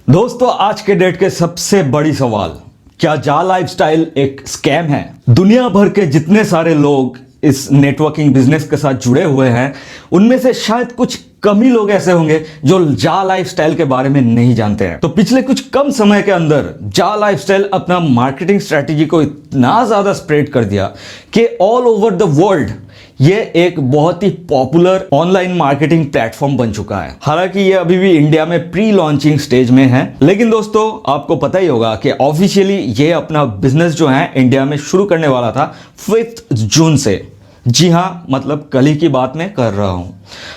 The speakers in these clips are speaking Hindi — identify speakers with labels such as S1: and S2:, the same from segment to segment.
S1: दोस्तों, आज के डेट के सबसे बड़ी सवाल, क्या जा लाइफस्टाइल एक स्कैम है? दुनिया भर के जितने सारे लोग इस नेटवर्किंग बिजनेस के साथ जुड़े हुए हैं, उनमें से शायद कुछ कम ही लोग ऐसे होंगे जो जा लाइफस्टाइल के बारे में नहीं जानते हैं। तो पिछले कुछ कम समय के अंदर जा लाइफस्टाइल अपना मार्केटिंग स्ट्रेटेजी को इतना ज्यादा स्प्रेड कर दिया कि ऑल ओवर द वर्ल्ड ये एक बहुत ही पॉपुलर ऑनलाइन मार्केटिंग प्लेटफॉर्म बन चुका है। हालांकि ये अभी भी इंडिया में प्री लॉन्चिंग स्टेज में है, लेकिन दोस्तों आपको पता ही होगा कि ऑफिशियली ये अपना बिजनेस जो है इंडिया में शुरू करने वाला था 5 जून से। जी हाँ, मतलब कल ही की बात मैं कर रहा हूं।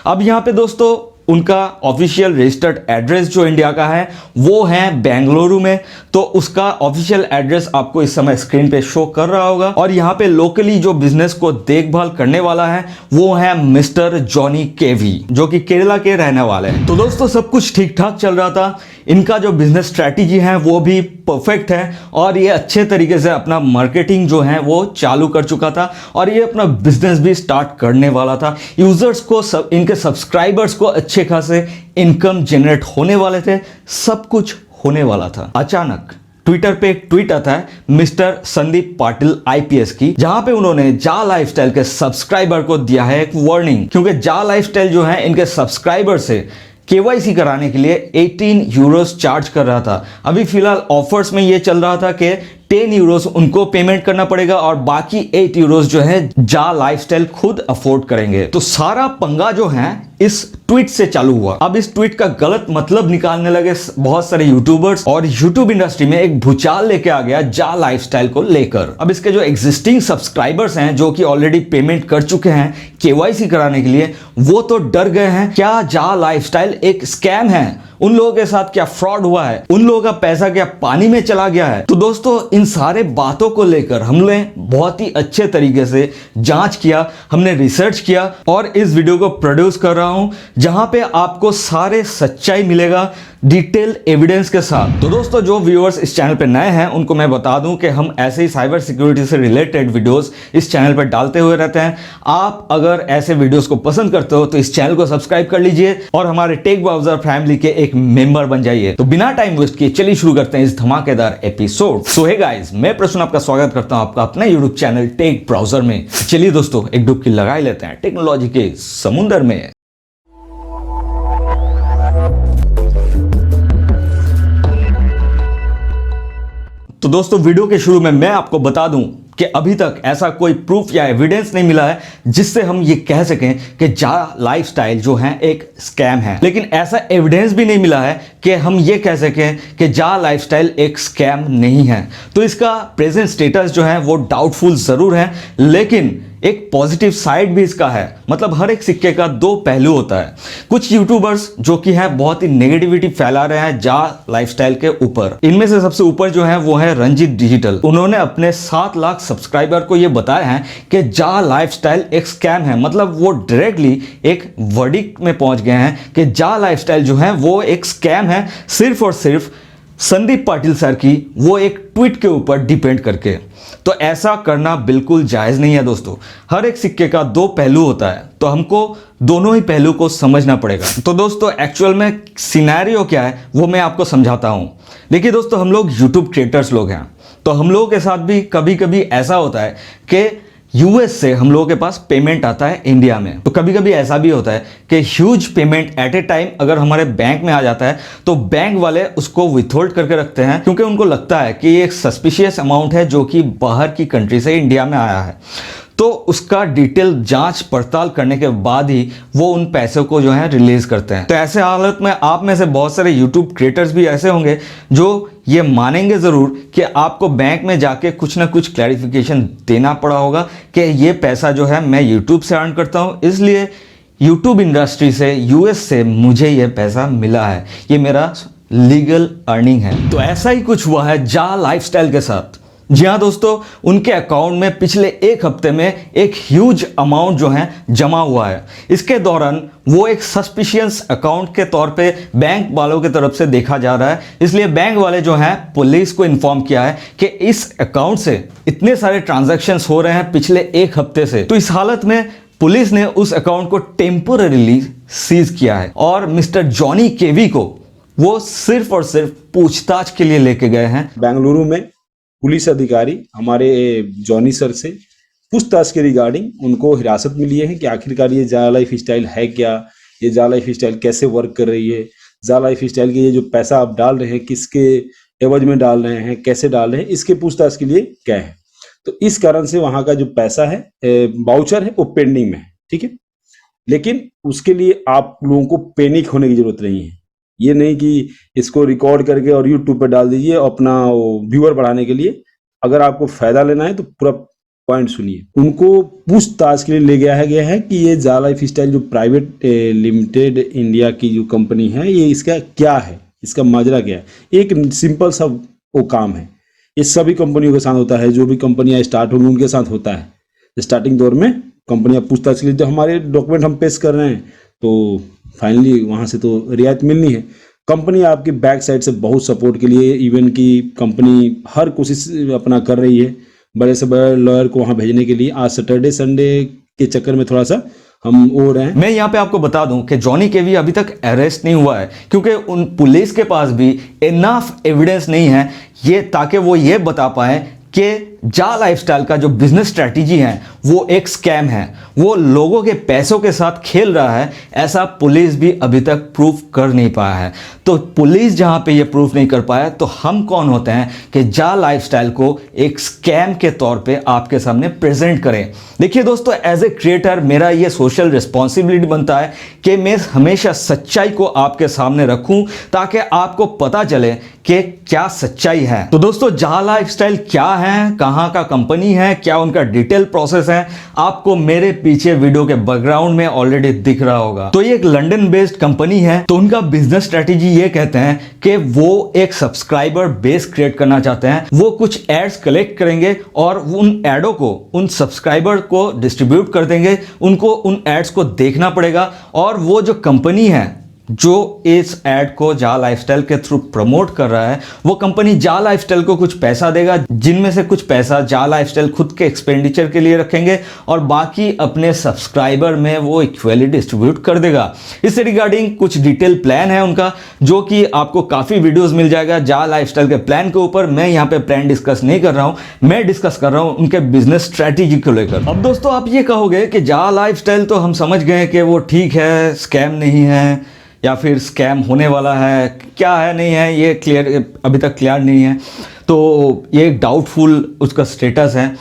S1: अब यहां पे दोस्तों उनका ऑफिशियल रजिस्टर्ड एड्रेस जो इंडिया का है वो है बेंगलुरु में। तो उसका ऑफिशियल एड्रेस आपको इस समय स्क्रीन पे शो कर रहा होगा। और यहाँ पे लोकली जो बिजनेस को देखभाल करने वाला है वो है मिस्टर जॉनी केवी, जो कि केरला के रहने वाले हैं। तो दोस्तों सब कुछ ठीक ठाक चल रहा था। इनका जो बिजनेस स्ट्रैटेजी है वो भी परफेक्ट है और ये अच्छे तरीके से अपना मार्केटिंग जो है वो चालू कर चुका था और ये अपना बिजनेस भी स्टार्ट करने वाला था। यूजर्स को इनके सब्सक्राइबर्स को अच्छे खासे इनकम जनरेट होने वाले थे, सब कुछ होने वाला था। अचानक ट्विटर पे एक ट्वीट आता है मिस्टर संदीप पाटिल आईपीएस की, जहां पे उन्होंने जा लाइफस्टाइल के सब्सक्राइबर को दिया है एक वार्निंग, क्योंकि जा लाइफस्टाइल जो है इनके सब्सक्राइबर से केवाईसी कराने के लिए 18 यूरोस चार्ज कर रहा था। अभी फिलहाल ऑफर्स में ये चल रहा था कि 10 यूरोस उनको पेमेंट करना पड़ेगा और बाकी 8 यूरोस जो है जा लाइफस्टाइल खुद अफोर्ड करेंगे। तो सारा पंगा जो है इस ट्वीट से चालू हुआ। अब इस ट्वीट का गलत मतलब निकालने लगे बहुत सारे यूट्यूबर्स और यूट्यूब इंडस्ट्री में एक भूचाल लेके आ गया जा लाइफस्टाइल को लेकर। अब इसके जो एग्जिस्टिंग सब्सक्राइबर्स हैं जो कि ऑलरेडी पेमेंट कर चुके हैं केवाईसी कराने के लिए, वो तो डर गए हैं। क्या जा लाइफस्टाइल एक स्कैम है? उन लोगों के साथ क्या फ्रॉड हुआ है? उन लोगों का पैसा क्या पानी में चला गया है? तो दोस्तों इन सारे बातों को लेकर हमने बहुत ही अच्छे तरीके से जांच किया, हमने रिसर्च किया और इस वीडियो को प्रोड्यूस कर रहा हूं, जहां पे आपको सारे सच्चाई मिलेगा डिटेल एविडेंस के साथ। तो दोस्तों जो व्यूअर्स इस चैनल पे नए हैं उनको मैं बता दूं कि हम ऐसे ही साइबर सिक्योरिटी से रिलेटेड वीडियोस इस चैनल पर डालते हुए रहते हैं। आप अगर ऐसे वीडियोस को पसंद करते हो तो इस चैनल को सब्सक्राइब कर लीजिए और हमारे टेक ब्राउजर फैमिली के एक मेंबर बन जाइए। तो बिना टाइम वेस्ट किए चलिए शुरू करते हैं इस धमाकेदार एपिसोड। सो हे गाइस, मैं प्रश्न आपका स्वागत करता हूं आपका अपना यूट्यूब चैनल टेक ब्राउजर में। चलिए दोस्तों एक डुबकी लगा ही लेते हैं टेक्नोलॉजी के समुंदर में। तो दोस्तों वीडियो के शुरू में मैं आपको बता दूं कि अभी तक ऐसा कोई प्रूफ या एविडेंस नहीं मिला है जिससे हम ये कह सकें कि जा लाइफस्टाइल जो है एक स्कैम है। लेकिन ऐसा एविडेंस भी नहीं मिला है कि हम ये कह सकें कि जा लाइफस्टाइल एक स्कैम नहीं है। तो इसका प्रेजेंट स्टेटस जो है वो डाउटफुल जरूर है, लेकिन एक पॉजिटिव साइड भी इसका है। मतलब हर एक सिक्के का दो पहलू होता है। कुछ यूट्यूबर्स जो कि है बहुत ही नेगेटिविटी फैला रहे हैं जा लाइफस्टाइल के ऊपर। इनमें से सबसे ऊपर जो है वो है रंजीत डिजिटल। उन्होंने अपने 7 लाख सब्सक्राइबर को ये बताया है कि जा लाइफस्टाइल एक स्कैम है। मतलब वो डायरेक्टली एक वर्डिक्ट में पहुंच गए हैं कि जा लाइफस्टाइल जो है वो एक स्कैम है, सिर्फ और सिर्फ संदीप पाटिल सर की वो एक ट्वीट के ऊपर डिपेंड करके। तो ऐसा करना बिल्कुल जायज नहीं है दोस्तों। हर एक सिक्के का दो पहलू होता है, तो हमको दोनों ही पहलू को समझना पड़ेगा। तो दोस्तों एक्चुअल में सिनेरियो क्या है वो मैं आपको समझाता हूं। देखिए दोस्तों, हम लोग यूट्यूब क्रिएटर्स लोग हैं, तो हम लोगों के साथ भी कभी कभी ऐसा होता है कि यूएस से हम लोगों के पास पेमेंट आता है इंडिया में। तो कभी कभी ऐसा भी होता है कि huge payment at a time अगर हमारे बैंक में आ जाता है तो बैंक वाले उसको विथहोल्ड करके रखते हैं, क्योंकि उनको लगता है कि ये एक सस्पिशियस अमाउंट है जो कि बाहर की कंट्री से इंडिया में आया है। तो उसका डिटेल जांच पड़ताल करने के बाद ही वो उन पैसों को जो है रिलीज करते हैं। तो ऐसे हालत में आप में से बहुत सारे यूट्यूब क्रिएटर्स भी ऐसे होंगे जो ये मानेंगे जरूर कि आपको बैंक में जाके कुछ ना कुछ क्लैरिफिकेशन देना पड़ा होगा कि ये पैसा जो है मैं यूट्यूब से अर्न करता हूँ, इसलिए यूट्यूब इंडस्ट्री से यूएस से मुझे ये पैसा मिला है, ये मेरा लीगल अर्निंग है। तो ऐसा ही कुछ हुआ है जा लाइफस्टाइल के साथ। जी हाँ दोस्तों, उनके अकाउंट में पिछले एक हफ्ते में एक ह्यूज अमाउंट जो है जमा हुआ है। इसके दौरान वो एक सस्पिशियस अकाउंट के तौर पे बैंक वालों की तरफ से देखा जा रहा है, इसलिए बैंक वाले जो हैं पुलिस को इन्फॉर्म किया है कि इस अकाउंट से इतने सारे ट्रांजैक्शंस हो रहे हैं पिछले एक हफ्ते से। तो इस हालत में पुलिस ने उस अकाउंट को टेम्पोररीली सीज किया है और मिस्टर जॉनी केवी को वो सिर्फ और सिर्फ पूछताछ के लिए लेके गए हैं।
S2: बेंगलुरु में पुलिस अधिकारी हमारे जॉनी सर से पूछताछ के रिगार्डिंग उनको हिरासत में लिए हैं कि आखिरकार ये जा लाइफ स्टाइल है क्या, ये जा लाइफ स्टाइल कैसे वर्क कर रही है, जा लाइफ स्टाइल के ये जो पैसा आप डाल रहे हैं किसके एवज में डाल रहे हैं, कैसे डाल रहे हैं, इसके पूछताछ के लिए गए हैं। तो इस कारण से वहां का जो पैसा है वाउचर है वो पेंडिंग में है, ठीक है। लेकिन उसके लिए आप लोगों को पैनिक होने की जरूरत नहीं है। ये नहीं कि इसको रिकॉर्ड करके और यूट्यूब पर डाल दीजिए अपना व्यूअर बढ़ाने के लिए। अगर आपको फायदा लेना है तो पूरा पॉइंट सुनिए। उनको पूछताछ के लिए ले गया है कि ये जा लाइफ स्टाइल जो प्राइवेट लिमिटेड इंडिया की जो कंपनी है, ये इसका क्या है, इसका माजरा क्या है। एक सिंपल सा वो काम है, ये सभी कंपनियों के साथ होता है। जो भी कंपनियां स्टार्ट होंगी उनके साथ होता है। स्टार्टिंग दौर में कंपनियां पूछताछ के लिए, जब हमारे डॉक्यूमेंट हम पेश कर रहे हैं तो फाइनली वहां से तो रियायत मिलनी है। कंपनी आपकी बैक साइड से बहुत सपोर्ट के लिए, इवन की कंपनी हर कोशिश अपना कर रही है बड़े से बड़े लॉयर को वहां भेजने के लिए। आज सैटरडे संडे के चक्कर में थोड़ा सा हम हो रहे हैं।
S1: मैं यहाँ पे आपको बता दूं कि जॉनी केवी अभी तक अरेस्ट नहीं हुआ है, क्योंकि उन पुलिस के पास भी इनफ एविडेंस नहीं है ये, ताकि वो ये बता पाए कि जा लाइफस्टाइल का जो बिजनेस स्ट्रैटेजी है वो एक स्कैम है, वो लोगों के पैसों के साथ खेल रहा है। ऐसा पुलिस भी अभी तक प्रूफ कर नहीं पाया है। तो पुलिस जहां पे ये प्रूफ नहीं कर पाया तो हम कौन होते हैं कि जा लाइफस्टाइल को एक स्कैम के तौर पे आपके सामने प्रेजेंट करें। देखिए दोस्तों, एज ए क्रिएटर मेरा ये सोशल रिस्पॉन्सिबिलिटी बनता है कि मैं हमेशा सच्चाई को आपके सामने रखूं, ताकि आपको पता चले कि क्या सच्चाई है। तो दोस्तों, जा लाइफस्टाइल क्या है, कहां का कंपनी है, क्या उनका डिटेल प्रोसेस है, आपको मेरे पीछे वीडियो के बैकग्राउंड में ऑलरेडी दिख रहा होगा। तो ये एक लंदन बेस्ड कंपनी है। तो उनका बिजनेस स्ट्रेटेजी ये कहते हैं कि वो एक सब्सक्राइबर बेस क्रिएट करना चाहते हैं। वो कुछ एड्स कलेक्ट करेंगे और उन एडों को उन सब्सक्राइबर को डिस्ट्रीब्यूट कर देंगे। उनको उन एड्स को देखना पड़ेगा और वो जो कंपनी है जो इस एड को जा लाइफस्टाइल के थ्रू प्रमोट कर रहा है, वो कंपनी जा लाइफस्टाइल को कुछ पैसा देगा, जिनमें से कुछ पैसा जा लाइफस्टाइल खुद के एक्सपेंडिचर के लिए रखेंगे और बाकी अपने सब्सक्राइबर में वो इक्वली डिस्ट्रीब्यूट कर देगा। इससे रिगार्डिंग कुछ डिटेल प्लान है उनका, जो कि आपको काफ़ी वीडियोस मिल जाएगा जा लाइफस्टाइल के प्लान के ऊपर। मैं यहाँ पे प्लान डिस्कस नहीं कर रहा हूँ, मैं डिस्कस कर रहा हूँ उनके बिजनेस स्ट्रैटेजी को लेकर। अब दोस्तों, आप ये कहोगे कि जा लाइफस्टाइल तो हम समझ गए कि वो ठीक है, स्कैम नहीं है या फिर स्कैम होने वाला है, क्या है नहीं है ये क्लियर अभी तक क्लियर नहीं है। तो ये एक डाउटफुल उसका स्टेटस है,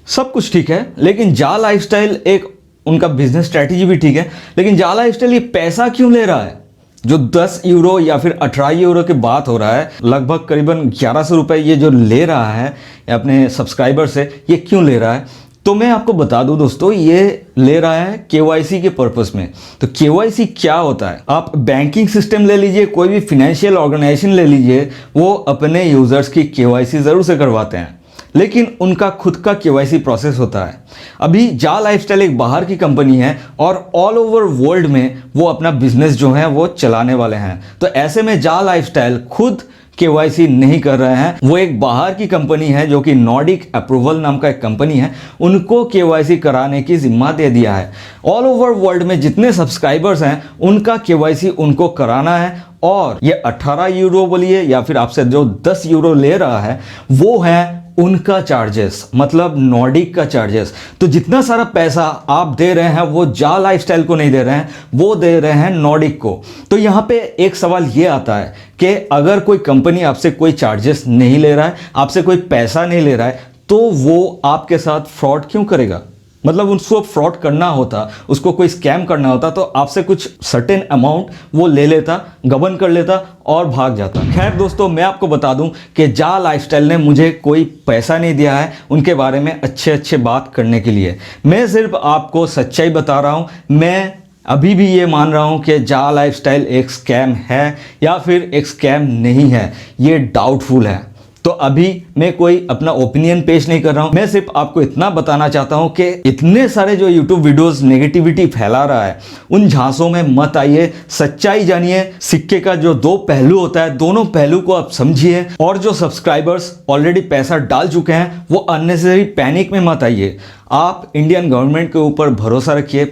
S1: सब कुछ ठीक है। लेकिन जा लाइफस्टाइल एक उनका बिजनेस स्ट्रैटेजी भी ठीक है, लेकिन जा लाइफस्टाइल ये पैसा क्यों ले रहा है? जो 10 यूरो या फिर 18 यूरो की बात हो रहा है, लगभग करीबन 1100 रुपये ये जो ले रहा है अपने सब्सक्राइबर से, ये क्यों ले रहा है? तो मैं आपको बता दूं दोस्तों, ये ले रहा है केवाईसी के पर्पस में। तो केवाईसी क्या होता है? आप बैंकिंग सिस्टम ले लीजिए, कोई भी फाइनेंशियल ऑर्गेनाइजेशन ले लीजिए, वो अपने यूजर्स की केवाईसी जरूर से करवाते हैं, लेकिन उनका खुद का केवाईसी प्रोसेस होता है। अभी जा लाइफस्टाइल एक बाहर की कंपनी है और ऑल ओवर वर्ल्ड में वो अपना बिजनेस जो है वो चलाने वाले हैं। तो ऐसे में जा लाइफस्टाइल खुद केवाईसी नहीं कर रहे हैं। वो एक बाहर की कंपनी है जो कि नॉर्डिक अप्रूवल नाम का एक कंपनी है, उनको केवाईसी कराने की जिम्मा दे दिया है। ऑल ओवर वर्ल्ड में जितने सब्सक्राइबर्स हैं उनका केवाईसी उनको कराना है। और ये 18 यूरो बोलिए या फिर आपसे जो 10 यूरो ले रहा है वो है उनका चार्जेस, मतलब नॉर्डिक का चार्जेस। तो जितना सारा पैसा आप दे रहे हैं वो जा लाइफस्टाइल को नहीं दे रहे हैं, वो दे रहे हैं नॉर्डिक को। तो यहाँ पे एक सवाल ये आता है कि अगर कोई कंपनी आपसे कोई चार्जेस नहीं ले रहा है, आपसे कोई पैसा नहीं ले रहा है, तो वो आपके साथ फ्रॉड क्यों करेगा? मतलब उसको फ्रॉड करना होता, उसको कोई स्कैम करना होता तो आपसे कुछ सर्टेन अमाउंट वो ले लेता, गबन कर लेता और भाग जाता। खैर दोस्तों, मैं आपको बता दूं कि जा लाइफस्टाइल ने मुझे कोई पैसा नहीं दिया है उनके बारे में अच्छे बात करने के लिए। मैं सिर्फ आपको सच्चाई बता रहा हूं। मैं अभी भी ये मान रहा हूं कि जा लाइफस्टाइल एक स्कैम है या फिर एक स्कैम नहीं है, ये डाउटफुल है। तो अभी मैं कोई अपना ओपिनियन पेश नहीं कर रहा हूं, मैं सिर्फ आपको इतना बताना चाहता हूं कि इतने सारे जो यूट्यूब वीडियोस नेगेटिविटी फैला रहा है उन झांसों में मत आइए, सच्चाई जानिए। सिक्के का जो दो पहलू होता है, दोनों पहलू को आप समझिए। और जो सब्सक्राइबर्स ऑलरेडी पैसा डाल चुके हैं वो अननेसेसरी पैनिक में मत आइए। आप इंडियन गवर्नमेंट के ऊपर भरोसा रखिए,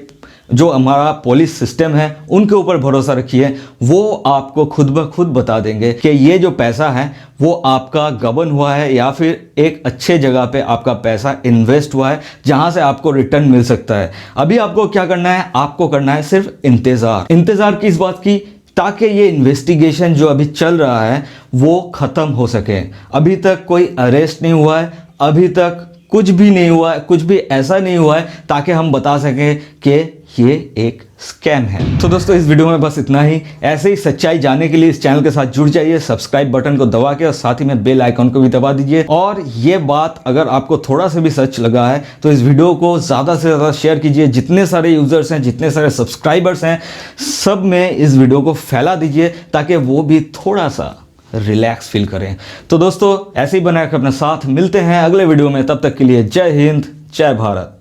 S1: जो हमारा पुलिस सिस्टम है उनके ऊपर भरोसा रखिए। वो आपको खुद ब खुद बता देंगे कि ये जो पैसा है वो आपका गबन हुआ है या फिर एक अच्छे जगह पे आपका पैसा इन्वेस्ट हुआ है जहां से आपको रिटर्न मिल सकता है। अभी आपको क्या करना है, आपको करना है सिर्फ इंतज़ार किस बात की, ताकि ये इन्वेस्टिगेशन जो अभी चल रहा है वो ख़त्म हो सके। अभी तक कोई अरेस्ट नहीं हुआ है, अभी तक कुछ भी नहीं हुआ है, कुछ भी ऐसा नहीं हुआ है ताकि हम बता सकें कि ये एक स्कैम है। तो दोस्तों इस वीडियो में बस इतना ही। ऐसे ही सच्चाई जानने के लिए इस चैनल के साथ जुड़ जाइए, सब्सक्राइब बटन को दबा के और साथ ही में बेल आइकॉन को भी दबा दीजिए। और ये बात अगर आपको थोड़ा सा भी सच लगा है तो इस वीडियो को ज़्यादा से ज़्यादा शेयर कीजिए। जितने सारे यूज़र्स हैं, जितने सारे सब्सक्राइबर्स हैं, सब में इस वीडियो को फैला दीजिए ताकि वो भी थोड़ा सा रिलैक्स फील करें। तो दोस्तों ऐसे ही बनाए रखें अपने साथ, मिलते हैं अगले वीडियो में। तब तक के लिए जय हिंद, जय भारत।